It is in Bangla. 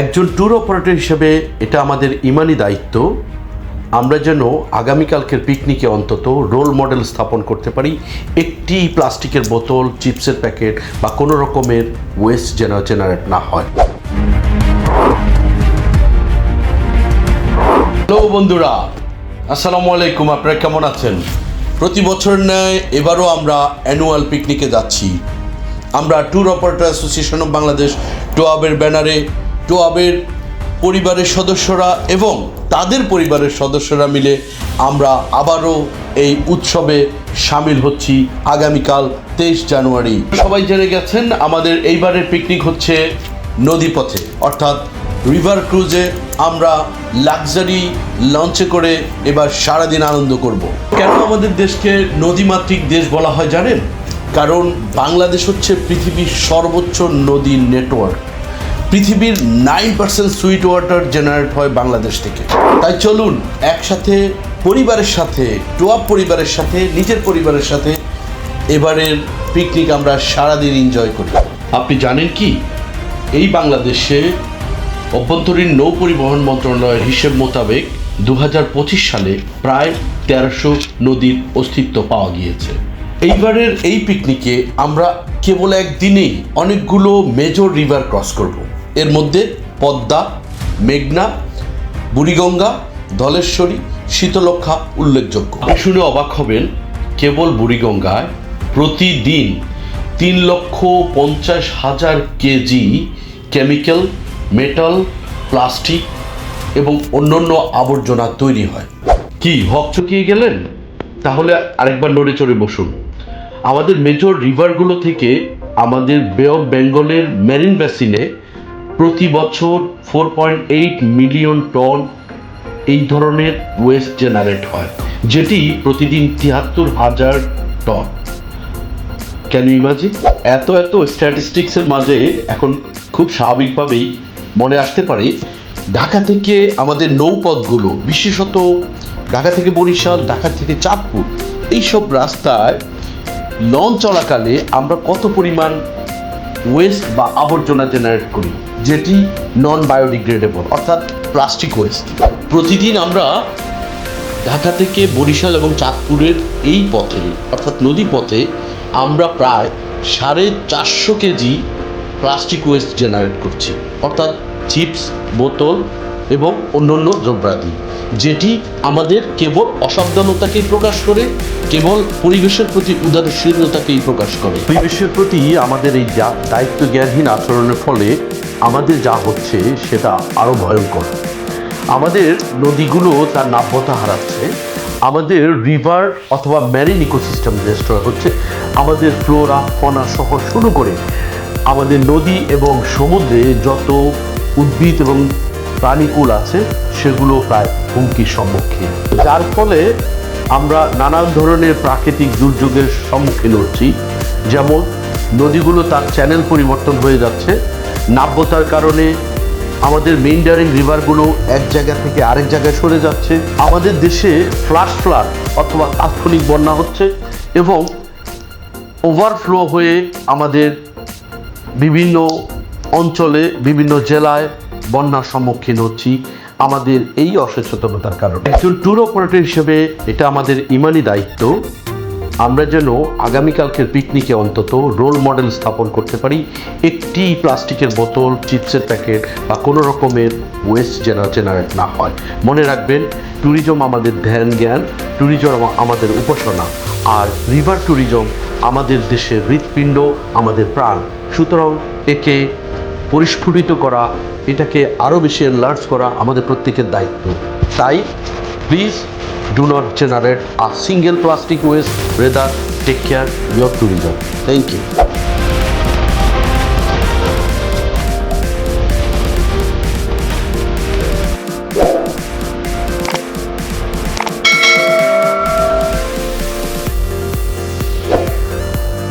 একজন ট্যুর অপারেটর হিসেবে এটা আমাদের ইমানি দায়িত্ব আমরা যেন আগামীকালকের পিকনিকে অন্তত রোল মডেল স্থাপন করতে পারি। একটি প্লাস্টিকের বোতল, চিপসের প্যাকেট বা কোনো রকমের ওয়েস্ট যেন জেনারেট না হয়। হ্যালো বন্ধুরা, আসসালামু আলাইকুম। আপনারা কেমন আছেন? প্রতি বছর ন্যায় এবারও আমরা অ্যানুয়াল পিকনিকে যাচ্ছি। আমরা tour operator association of Bangladesh টোয়াবের ব্যানারে টোয়াবের পরিবারের সদস্যরা এবং তাদের পরিবারের সদস্যরা মিলে আমরা আবারও এই উৎসবে সামিল হচ্ছি আগামীকাল 23 জানুয়ারি। সবাই জেনে গেছেন আমাদের এইবারের পিকনিক হচ্ছে নদীপথে, অর্থাৎ রিভার ক্রুজে। আমরা লাক্সারি লঞ্চে করে এবার সারাদিন আনন্দ করব। কেন আমাদের দেশকে নদীমাতৃক দেশ বলা হয় জানেন? কারণ বাংলাদেশ হচ্ছে পৃথিবীর সর্বোচ্চ নদীর নেটওয়ার্ক। পৃথিবীর 9% সুইট ওয়াটার জেনারেট হয় বাংলাদেশ থেকে। তাই চলুন একসাথে পরিবারের সাথে, টোয়াব পরিবারের সাথে, নিজের পরিবারের সাথে এবারের পিকনিক আমরা সারাদিন এনজয় করি। আপনি জানেন কি, এই বাংলাদেশে অভ্যন্তরীণ নৌ পরিবহন মন্ত্রণালয়ের হিসেব মোতাবেক 2025 সালে প্রায় 1300 নদীর অস্তিত্ব পাওয়া গিয়েছে। এইবারের এই পিকনিকে আমরা কেবল একদিনেই অনেকগুলো মেজর রিভার ক্রস করব। এর মধ্যে পদ্মা, মেঘনা, বুড়িগঙ্গা, ধলেশ্বরী, শীতলক্ষ্যা উল্লেখযোগ্য। শুনে অবাক হবেন, কেবল বুড়িগঙ্গায় প্রতিদিন 3,50,000 কেজি কেমিক্যাল, মেটাল, প্লাস্টিক এবং অন্যান্য আবর্জনা তৈরি হয়। কি হকচকিয়ে গেলেন? তাহলে আরেকবার নড়ে চড়ে বসুন। আমাদের মেজর রিভারগুলো থেকে আমাদের বে অফ বেঙ্গলের মেরিন বেসিনে প্রতি বছর 4.8 মিলিয়ন টন এই ধরনের ওয়েস্ট জেনারেট হয়, যেটি প্রতিদিন 73,000 টন। Can you imagine? এত স্ট্যাটিস্টিক্সের মাঝে এখন খুব স্বাভাবিকভাবেই মনে আসতে পারে ঢাকা থেকে আমাদের নৌপথগুলো, বিশেষত ঢাকা থেকে বরিশাল, ঢাকা থেকে চাঁদপুর, এইসব রাস্তায় লঞ্চ চলাকালে আমরা কত পরিমাণ ওয়েস্ট বা আবর্জনা জেনারেট করি, যেটি নন বায়োডিগ্রেডেবল, অর্থাৎ প্লাস্টিক ওয়েস্ট। প্রতিদিন আমরা ঢাকা থেকে বরিশাল এবং চাঁদপুরের এই পথে, অর্থাৎ নদী পথে, আমরা প্রায় 450 কেজি প্লাস্টিক ওয়েস্ট জেনারেট করছি, অর্থাৎ চিপস, বোতল এবং অন্যান্য দ্রব্যাদি, যেটি আমাদের কেবল অসাবধানতাকেই প্রকাশ করে, কেবল পরিবেশের প্রতি উদাসীনতাকেই প্রকাশ করে। পরিবেশের প্রতি আমাদের এই দায়িত্ব জ্ঞানহীন আচরণের ফলে আমাদের যা হচ্ছে সেটা আরও ভয়ঙ্কর। আমাদের নদীগুলো তার নাব্যতা হারাচ্ছে, আমাদের রিভার অথবা ম্যারিন ইকোসিস্টেম ডিস্ট্রয় হচ্ছে, আমাদের ফ্লোরা, ফনা সহ শুরু করে আমাদের নদী এবং সমুদ্রে যত উদ্ভিদ এবং প্রাণীকুল আছে সেগুলো প্রায় হুমকির সম্মুখীন, যার ফলে আমরা নানান ধরনের প্রাকৃতিক দুর্যোগের সম্মুখীন হচ্ছি। যেমন নদীগুলো তার চ্যানেল পরিবর্তন হয়ে যাচ্ছে, নাব্যতার কারণে আমাদের মেইনডারিং রিভারগুলো এক জায়গা থেকে আরেক জায়গায় সরে যাচ্ছে, আমাদের দেশে ফ্লাড অথবা তাৎক্ষণিক বন্যা হচ্ছে এবং ওভারফ্লো হয়ে আমাদের বিভিন্ন অঞ্চলে, বিভিন্ন জেলায় বন্যার সম্মুখীন হচ্ছি আমাদের এই অসচেতনতার কারণে। একজন ট্যুর অপারেটর হিসেবে এটা আমাদের ইমানি দায়িত্ব আমরা যেন আগামীকালকের পিকনিকে অন্তত রোল মডেল স্থাপন করতে পারি। একটি প্লাস্টিকের বোতল, চিপসের প্যাকেট বা কোনো রকমের ওয়েস্ট যেন জেনারেট না হয়। মনে রাখবেন, ট্যুরিজম আমাদের ধ্যান জ্ঞান, ট্যুরিজম আমাদের উপাসনা, আর রিভার ট্যুরিজম আমাদের দেশের হৃৎপিণ্ড, আমাদের প্রাণ। সুতরাং একে পরিস্ফুটিত করা, এটাকে আরও বেশি এনলার্জ করা আমাদের প্রত্যেকের দায়িত্ব। তাই please do not generate a single plastic waste, rather take care your tourism. Thank you.